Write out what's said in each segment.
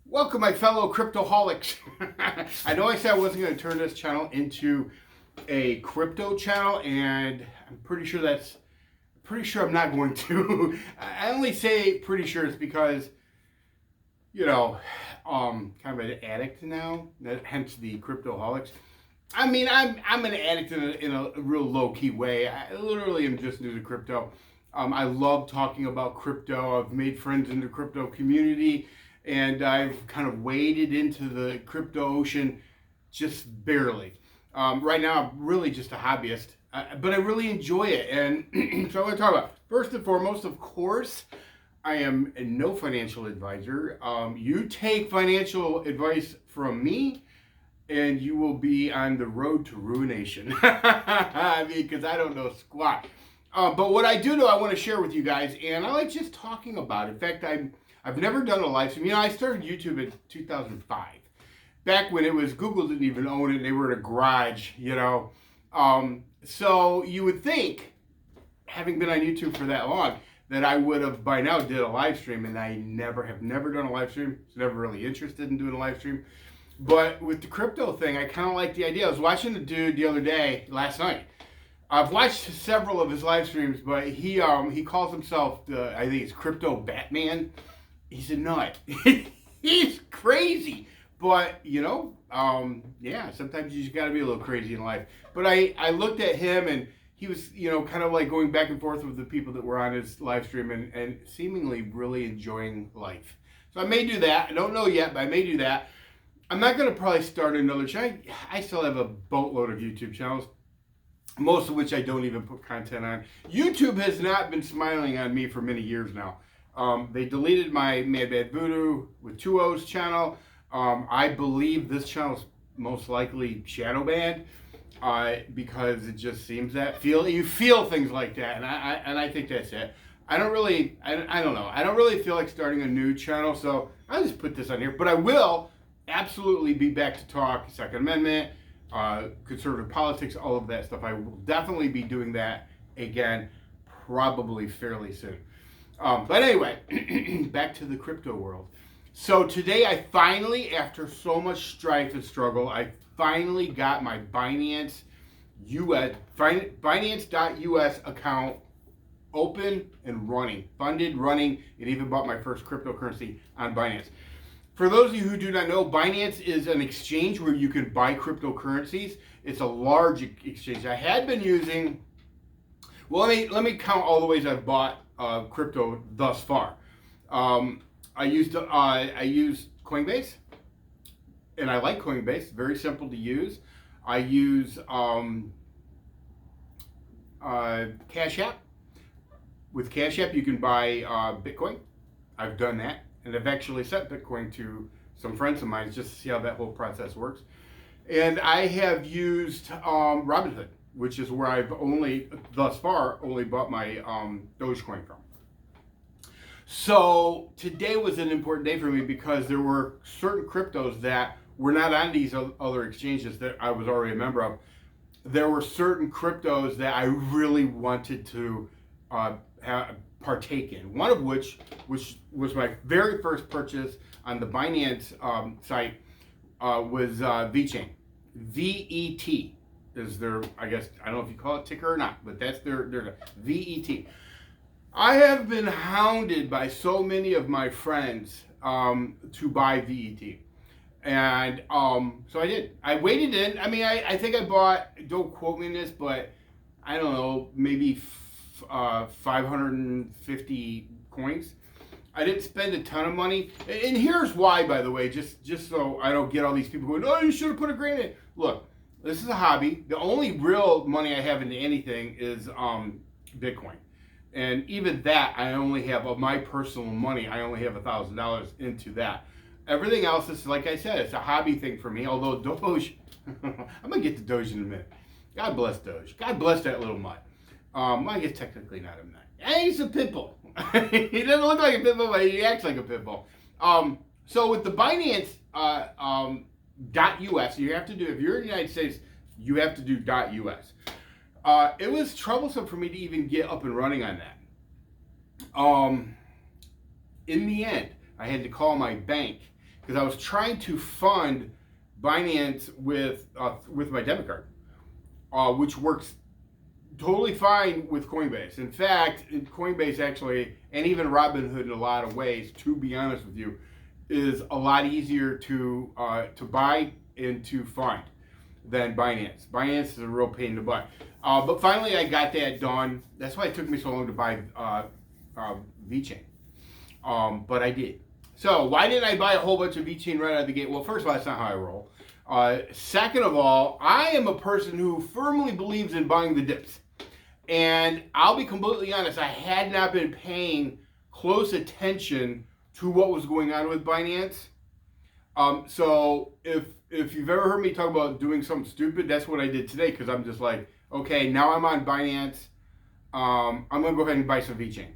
Welcome, my fellow cryptoholics. I know I said I wasn't going to turn this channel into a crypto channel, and I'm pretty sure I'm not going to. I only say pretty sure it's because, kind of an addict now, hence the cryptoholics. I mean, I'm an addict in a real low-key way. I literally am just new to crypto. I love talking about crypto. I've made friends in the crypto community, and I've kind of waded into the crypto ocean just barely. Right now, I'm really just a hobbyist, but I really enjoy it. And so I want to talk about, first and foremost, of course, I am no financial advisor. You take financial advice from me, and you will be on the road to ruination. I mean, because I don't know squat. But what I do know, I want to share with you guys, and I like just talking about it. In fact, I've never done a live stream. I started YouTube in 2005, back when it was Google didn't even own it. They were in a garage, So you would think, having been on YouTube for that long, that I would have by now did a live stream, and I have never done a live stream. I was never really interested in doing a live stream. But with the crypto thing, I kind of like the idea. I was watching the dude the other day, last night. I've watched several of his live streams, but he calls himself, I think it's Crypto Batman. He's a nut. He's crazy. But, sometimes you just got to be a little crazy in life. But I looked at him, and he was, kind of like going back and forth with the people that were on his live stream and seemingly really enjoying life. So I may do that. I don't know yet, but I may do that. I'm not going to probably start another channel. I still have a boatload of YouTube channels, most of which I don't even put content on. YouTube has not been smiling on me for many years now. They deleted my Mad Bad Voodoo with 2 O's channel. I believe this channel's most likely shadow banned because it just seems that you feel things like that, and I think that's it. I don't know. I don't really feel like starting a new channel, so I'll just put this on here. But I will absolutely be back to talk Second Amendment, conservative politics, all of that stuff. I will definitely be doing that again, probably fairly soon. But anyway, back to the crypto world. So today I finally, after so much strife and struggle, I finally got my Binance Binance.us account open and running, funded, running, and even bought my first cryptocurrency on Binance. For those of you who do not know, Binance is an exchange where you can buy cryptocurrencies. It's a large exchange. I had been using, well, let me count all the ways I've bought crypto thus far. I used Coinbase, and I like Coinbase. Very simple to use. I use Cash App. With Cash App, you can buy Bitcoin. I've done that. And I've actually sent Bitcoin to some friends of mine just to see how that whole process works. And I have used Robinhood, which is where I've thus far only bought my Dogecoin from. So today was an important day for me because there were certain cryptos that were not on these other exchanges that I was already a member of. There were certain cryptos that I really wanted to partake in. One of which was my very first purchase on the Binance site was VeChain. VET is their, I guess, I don't know if you call it ticker or not, but that's their VET. I have been hounded by so many of my friends to buy VET. And so I did. I waded in. I mean, I think I bought, don't quote me on this, but I don't know, maybe 550 coins. I didn't spend a ton of money. And here's why, by the way, just so I don't get all these people going, oh, you should have put a grand in. Look, this is a hobby. The only real money I have into anything is Bitcoin. And even that, I only have, of my personal money, I only have $1,000 into that. Everything else is, like I said, it's a hobby thing for me. Although Doge, I'm going to get to Doge in a minute. God bless Doge. God bless that little mutt. Well, I guess technically not a mutt. He's a pit bull. He doesn't look like a pit bull, but he acts like a pit bull. So with the Binance .us, you have to do, if you're in the United States, you have to do .us. It was troublesome for me to even get up and running on that. In the end, I had to call my bank because I was trying to fund Binance with my debit card, which works totally fine with Coinbase. In fact, Coinbase actually, and even Robinhood in a lot of ways, to be honest with you, is a lot easier to buy and to fund than Binance. Binance is a real pain in the butt. But finally, I got that done. That's why it took me so long to buy VeChain. But I did. So why didn't I buy a whole bunch of VeChain right out of the gate? Well, first of all, that's not how I roll. Second of all, I am a person who firmly believes in buying the dips. And I'll be completely honest, I had not been paying close attention to what was going on with Binance. So if you've ever heard me talk about doing something stupid, that's what I did today, because I'm just like, okay, now I'm on Binance. I'm going to go ahead and buy some VeChain.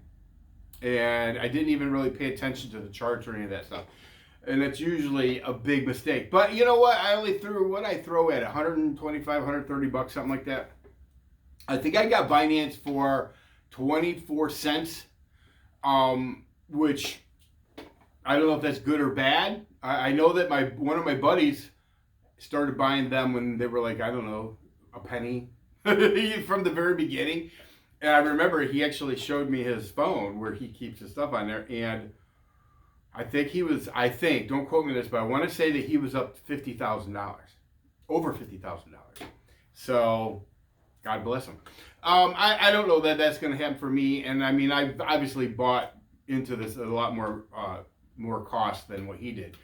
And I didn't even really pay attention to the charts or any of that stuff. And that's usually a big mistake. But you know what? I only threw what I throw at 125, 130 bucks, something like that. I think I got Binance for 24 cents, which I don't know if that's good or bad. I know that one of my buddies started buying them when they were like, I don't know, a penny from the very beginning. And I remember he actually showed me his phone where he keeps his stuff on there. And I think don't quote me on this, but I want to say that he was up $50,000, over $50,000. So God bless him. I don't know that that's going to happen for me. And I mean, I've obviously bought into this at a lot more cost than what he did.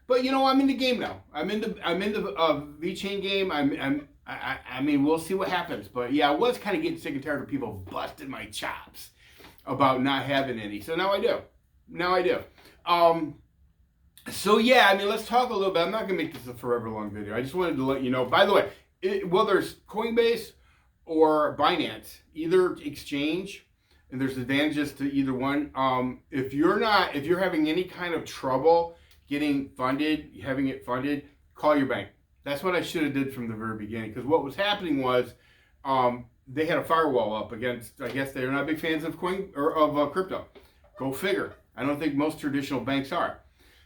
But you know, I'm in the game now. I'm in the VeChain game. I mean, we'll see what happens. But yeah, I was kind of getting sick and tired of people busting my chops about not having any. So now I do. So yeah, I mean, let's talk a little bit. I'm not going to make this a forever long video. I just wanted to let you know. By the way, whether it's Coinbase or Binance, either exchange, and there's advantages to either one. If you're having any kind of trouble having it funded, call your bank. That's what I should have did from the very beginning. Because what was happening was they had a firewall up against. I guess they're not big fans of crypto. Go figure. I don't think most traditional banks are.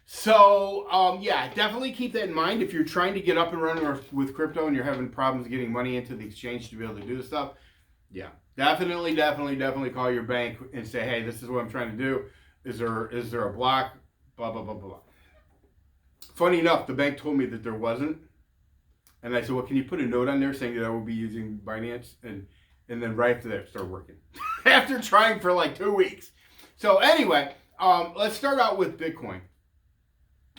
So yeah, definitely keep that in mind if you're trying to get up and running with crypto and you're having problems getting money into the exchange to be able to do this stuff. Yeah, definitely call your bank and say, hey, this is what I'm trying to do. Is there a block? Blah blah blah blah. Funny enough, the bank told me that there wasn't, and I said, well, can you put a note on there saying that I will be using Binance? And then right after that, it started working. After trying for like 2 weeks. So anyway, let's start out with Bitcoin.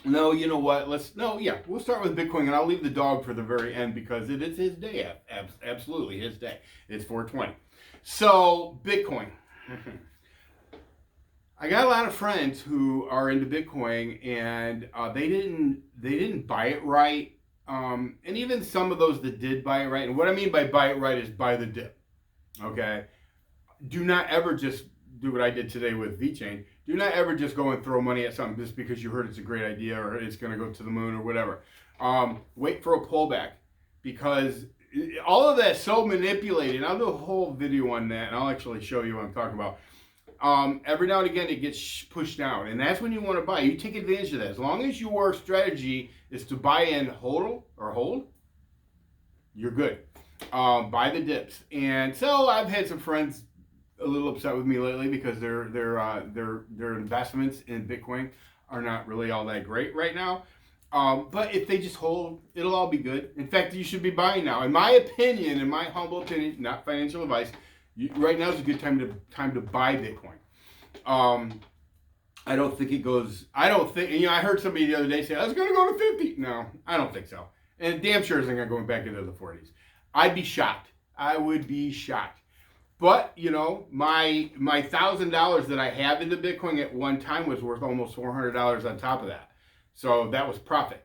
No, you know what? We'll start with Bitcoin, and I'll leave the dog for the very end because it is his day. Absolutely his day. It's 420. So Bitcoin. I got a lot of friends who are into Bitcoin, and they didn't buy it right. And even some of those that did buy it right. And what I mean by buy it right is buy the dip. Okay. Do not ever just do what I did today with VeChain. Do not ever just go and throw money at something just because you heard it's a great idea or it's going to go to the moon or whatever. Wait for a pullback, because all of that's so manipulated. I'll do a whole video on that, and I'll actually show you what I'm talking about. Every now and again, it gets pushed down, and that's when you want to buy. You take advantage of that. As long as your strategy is to buy and hold, you're good. Buy the dips. And so I've had some friends a little upset with me lately because their investments in Bitcoin are not really all that great right now. But if they just hold, it'll all be good. In fact, you should be buying now. In my opinion, in my humble opinion, not financial advice, right now is a good time to buy Bitcoin. I don't think it goes. I heard somebody the other day say, I was going to go to 50. No, I don't think so. And damn sure isn't going to go back into the 40s. I'd be shocked. I would be shocked. But, you know, my $1,000 that I have into Bitcoin at one time was worth almost $400 on top of that. So that was profit.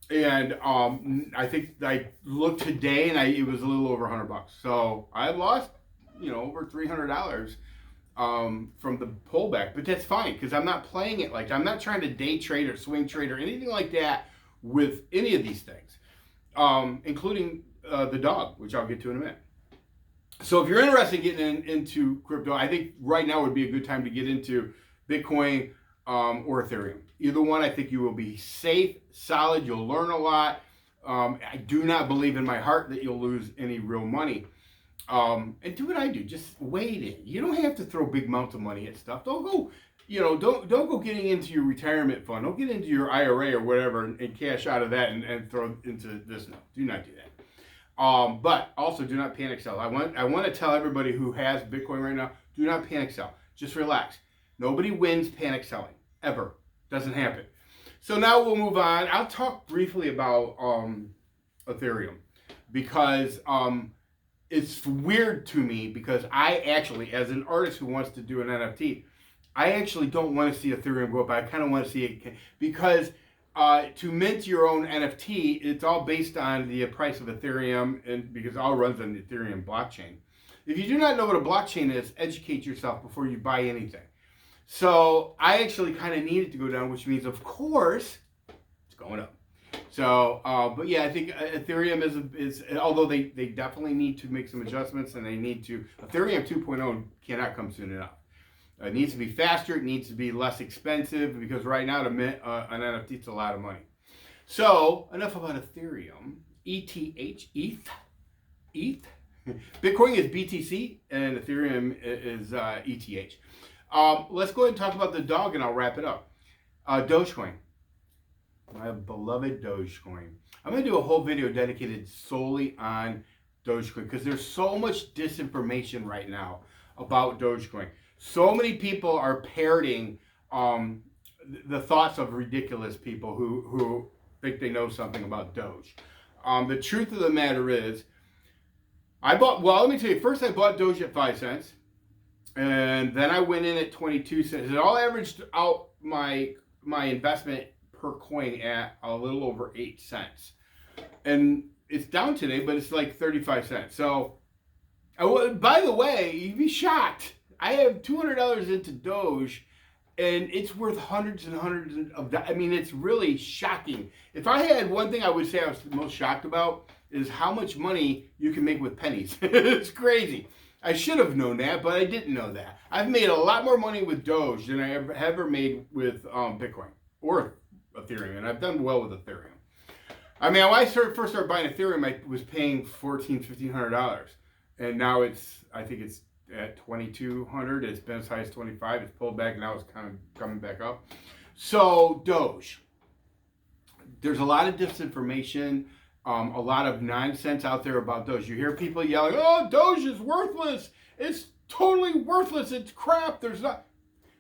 And I think I looked today and it was a little over $100. So I lost, over $300 from the pullback. But that's fine, because I'm not playing it I'm not trying to day trade or swing trade or anything like that with any of these things, including the dog, which I'll get to in a minute. So if you're interested in getting into crypto, I think right now would be a good time to get into Bitcoin. or Ethereum. Either one, I think you will be safe, solid. You'll learn a lot. I do not believe in my heart that you'll lose any real money. And do what I do. Just wait it. You don't have to throw big amounts of money at stuff. Don't go, don't go getting into your retirement fund. Don't get into your IRA or whatever and cash out of that and throw into this. No, do not do that. But also do not panic sell. I want to tell everybody who has Bitcoin right now, do not panic sell. Just relax. Nobody wins panic selling ever. Doesn't happen. So now we'll move on. I'll talk briefly about Ethereum because it's weird to me because I actually, as an artist who wants to do an NFT, I actually don't want to see Ethereum go up. I kind of want to see it because to mint your own NFT, it's all based on the price of Ethereum, and because it all runs on the Ethereum blockchain. If you do not know what a blockchain is, educate yourself before you buy anything. So I actually kind of need it to go down, which means, of course, it's going up. So, but yeah, I think Ethereum is although they definitely need to make some adjustments, and they need to, Ethereum 2.0 cannot come soon enough. It needs to be faster. It needs to be less expensive because right now to mint an NFT is a lot of money. So enough about Ethereum. ETH. Bitcoin is BTC and Ethereum is ETH. Let's go ahead and talk about the dog, and I'll wrap it up. Dogecoin, my beloved Dogecoin. I'm going to do a whole video dedicated solely on Dogecoin because there's so much disinformation right now about Dogecoin. So many people are parroting the thoughts of ridiculous people who think they know something about Doge. The truth of the matter is, let me tell you, first I bought Doge at 5 cents, and then I went in at 22 cents. It all averaged out my investment per coin at a little over 8 cents. And it's down today, but it's like 35 cents. So, by the way, you'd be shocked. I have $200 into Doge, and it's worth hundreds and hundreds of dollars. I mean, it's really shocking. If I had one thing I would say I was most shocked about is how much money you can make with pennies. It's crazy. I should have known that, but I didn't know that. I've made a lot more money with Doge than I ever made with Bitcoin or Ethereum, and I've done well with Ethereum. I mean, when I first started buying Ethereum, I was paying $1,400, and now I think it's at $2,200. It's been as high as $25. It's pulled back, and now it's kind of coming back up. So Doge, there's a lot of disinformation, a lot of nonsense out there about Doge. You hear people yelling, "Oh, Doge is worthless. It's totally worthless. It's crap." There's not.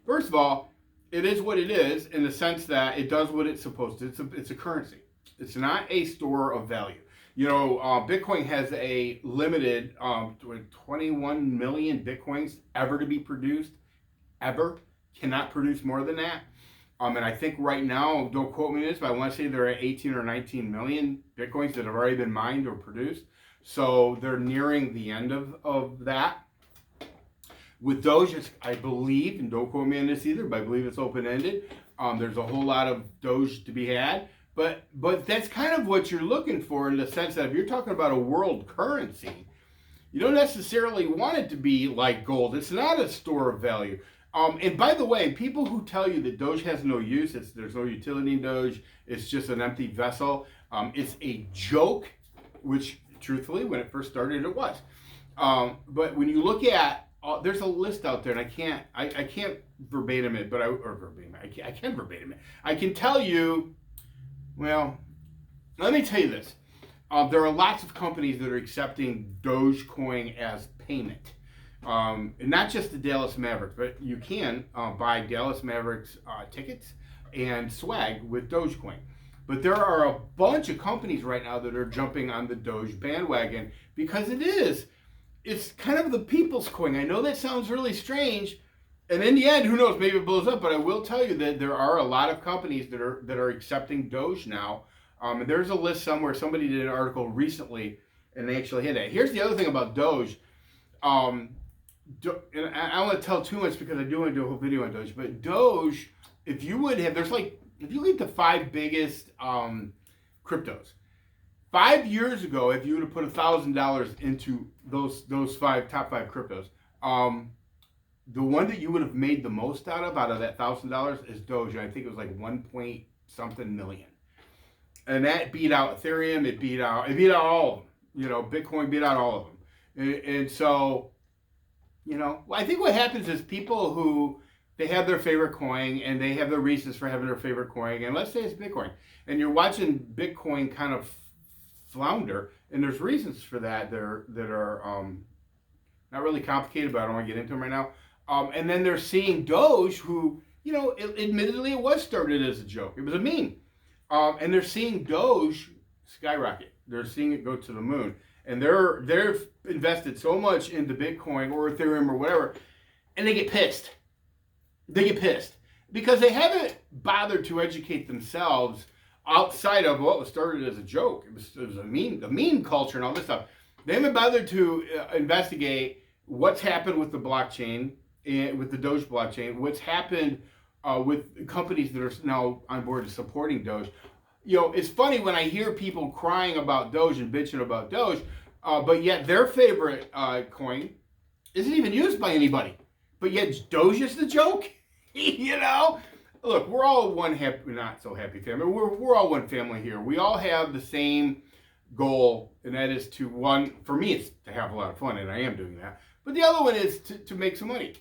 First of all, it is what it is in the sense that it does what it's supposed to. It's a currency. It's not a store of value. Bitcoin has a limited 21 million Bitcoins ever to be produced. Ever. Cannot produce more than that. And I think right now, don't quote me on this, but I want to say there are 18 or 19 million Bitcoins that have already been mined or produced. So they're nearing the end of that. With Doge, I believe, and don't quote me on this either, but I believe it's open-ended. There's a whole lot of Doge to be had. But that's kind of what you're looking for in the sense that if you're talking about a world currency, you don't necessarily want it to be like gold. It's not a store of value. And by the way, people who tell you that Doge has no use, there's no utility in Doge, it's just an empty vessel, it's a joke, which truthfully, when it first started, it was. But when you look at, there's a list out there, and I can't verbatim it, but I can verbatim it. I can tell you. Well, let me tell you this. There are lots of companies that are accepting Dogecoin as payment. And not just the Dallas Mavericks, but you can buy Dallas Mavericks tickets and swag with Dogecoin. But there are a bunch of companies right now that are jumping on the Doge bandwagon because it's kind of the people's coin. I know that sounds really strange. And in the end, who knows, maybe it blows up, but I will tell you that there are a lot of companies that are accepting Doge now. And there's a list somewhere. Somebody did an article recently, and they actually had that. Here's the other thing about Doge. And I don't want to tell too much because I do want to do a whole video on Doge. But Doge, if you look at the 5 biggest cryptos. 5 years ago, if you would have put $1,000 into those top 5 cryptos, the one that you would have made the most out of that $1,000 is Doge. I think it was like 1 point something million. And that beat out Ethereum. It beat out all of them. You know, Bitcoin beat out all of them. And so, you know, I think what happens is people who, they have their favorite coin and they have their reasons for having their favorite coin. And let's say it's Bitcoin. And you're watching Bitcoin kind of flounder. And there's reasons for that that are not really complicated, but I don't want to get into them right now. And then they're seeing Doge, who, you know, admittedly it was started as a joke. It was a meme. And they're seeing Doge skyrocket. They're seeing it go to the moon. And they've invested so much into Bitcoin or Ethereum or whatever, and they get pissed. They get pissed because they haven't bothered to educate themselves outside of what was started as a joke. It was a meme culture and all this stuff. They haven't bothered to investigate what's happened with the blockchain, with the Doge blockchain, what's happened with companies that are now on board supporting Doge. You know, it's funny when I hear people crying about Doge and bitching about Doge, but yet their favorite coin isn't even used by anybody. But yet Doge is the joke, you know? Look, we're all one happy, not so happy family. We're all one family here. We all have the same goal, and that is to, one, for me, it's to have a lot of fun, and I am doing that. But the other one is to make some money,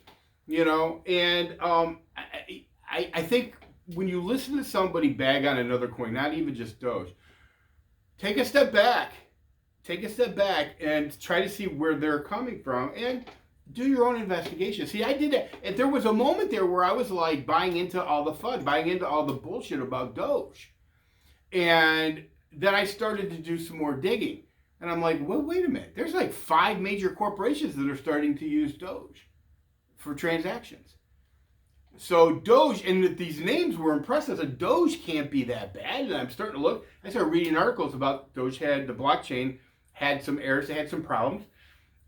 you know? And I think when you listen to somebody bag on another coin, not even just Doge, take a step back. Take a step back and try to see where they're coming from and do your own investigation. See, I did that. And there was a moment there where I was like buying into all the fun, buying into all the bullshit about Doge. And then I started to do some more digging. And I'm like, well, wait a minute. There's like 5 major corporations that are starting to use Doge for transactions. So Doge, and these names were impressive. So Doge can't be that bad. And I'm starting to look. I started reading articles about Doge the blockchain had some errors, it had some problems,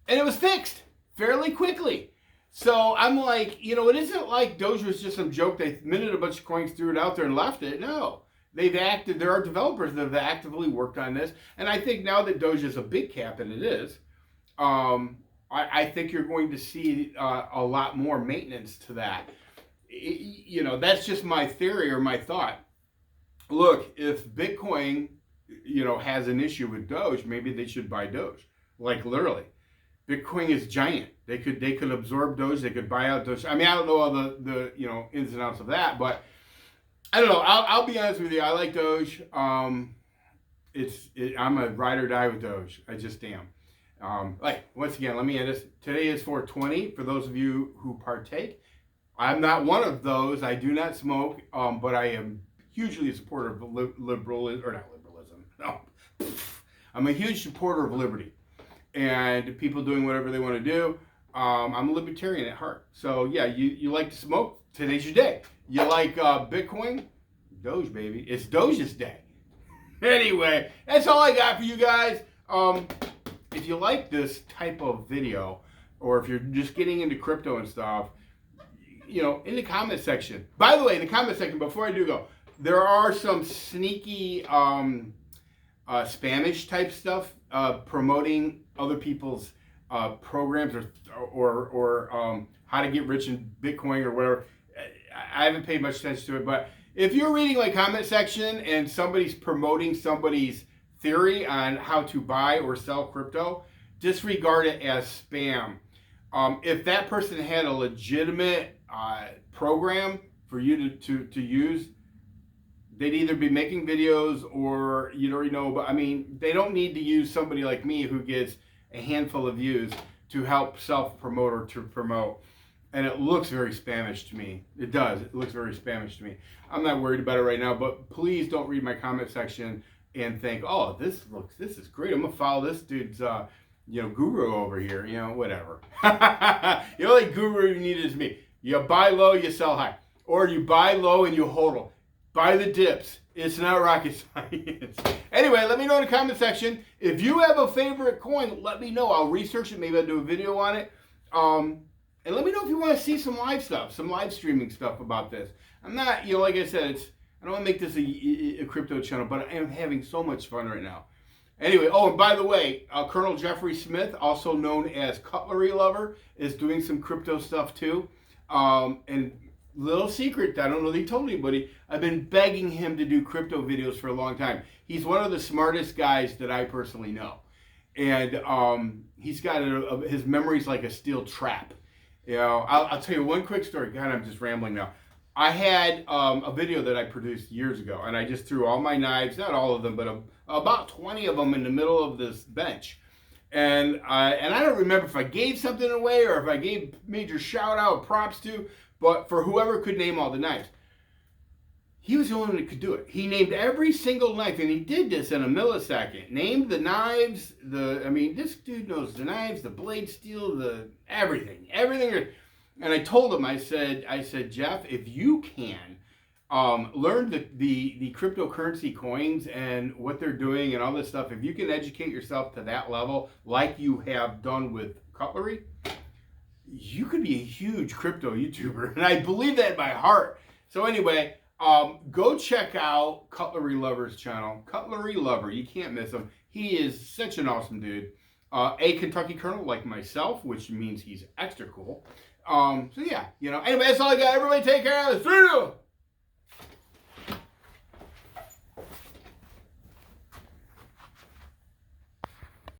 and it was fixed fairly quickly. So I'm like, you know, it isn't like Doge was just some joke. They minted a bunch of coins, threw it out there, and left it. No, there are developers that have actively worked on this. And I think now that Doge is a big cap, and it is, I think you're going to see a lot more maintenance to that. You know, that's just my theory or my thought. Look, if Bitcoin, you know, has an issue with Doge, maybe they should buy Doge. Like literally, Bitcoin is giant. They could absorb Doge. They could buy out Doge. I mean, I don't know all the you know ins and outs of that, but I don't know. I'll be honest with you. I like Doge. I'm a ride or die with Doge. I just am. Like once again, let me end this. Today is 420. For those of you who partake, I'm not one of those. I do not smoke, but I am hugely a supporter of liberalism. No, I'm a huge supporter of liberty and people doing whatever they want to do. I'm a libertarian at heart. So yeah, you like to smoke? Today's your day. You like Bitcoin? Doge, baby. It's Doge's day. Anyway, that's all I got for you guys. If you like this type of video, or if you're just getting into crypto and stuff, you know, in the comment section. By the way, in the comment section, before I do go, there are some sneaky Spanish type stuff promoting other people's programs or how to get rich in Bitcoin or whatever. I haven't paid much attention to it, but if you're reading like comment section and somebody's promoting somebody's theory on how to buy or sell crypto, disregard it as spam. If that person had a legitimate program for you to use, they'd either be making videos or you already know, but I mean, they don't need to use somebody like me who gets a handful of views to help self-promote or to promote. And it looks very Spanish to me. It does. It looks very Spanish to me. I'm not worried about it right now, but please don't read my comment section and think, oh, this is great. I'm going to follow this dude's, guru over here, whatever. The only guru you need is me. You buy low, you sell high. Or you buy low and you hodl. Buy the dips. It's not rocket science. Anyway, let me know in the comment section. If you have a favorite coin, let me know. I'll research it. Maybe I'll do a video on it. And let me know if you want to see some live stuff, some live streaming stuff about this. I'm not, like I said, I don't want to make this a crypto channel, but I am having so much fun right now. Anyway, oh, and by the way, Colonel Jeffrey Smith, also known as Cutlery Lover, is doing some crypto stuff too. And little secret, I don't know if he told anybody, I've been begging him to do crypto videos for a long time. He's one of the smartest guys that I personally know. And he's got his memory's like a steel trap. You know, I'll tell you one quick story. God, I'm just rambling now. I had a video that I produced years ago, and I just threw all my knives, not all of them, but about 20 of them in the middle of this bench. And I don't remember if I gave something away or if I gave major shout out props to, but for whoever could name all the knives. He was the only one that could do it. He named every single knife, and he did this in a millisecond. Named the knives, this dude knows the knives, the blade steel, the everything. And I told him, I said, Jeff, if you can learn the cryptocurrency coins and what they're doing and all this stuff, if you can educate yourself to that level, like you have done with cutlery, you could be a huge crypto YouTuber. And I believe that in my heart. So anyway, go check out Cutlery Lover's channel. Cutlery Lover, you can't miss him. He is such an awesome dude. A Kentucky Colonel like myself, which means he's extra cool. So yeah, anyway, that's all I got. Everybody take care. Let's do it.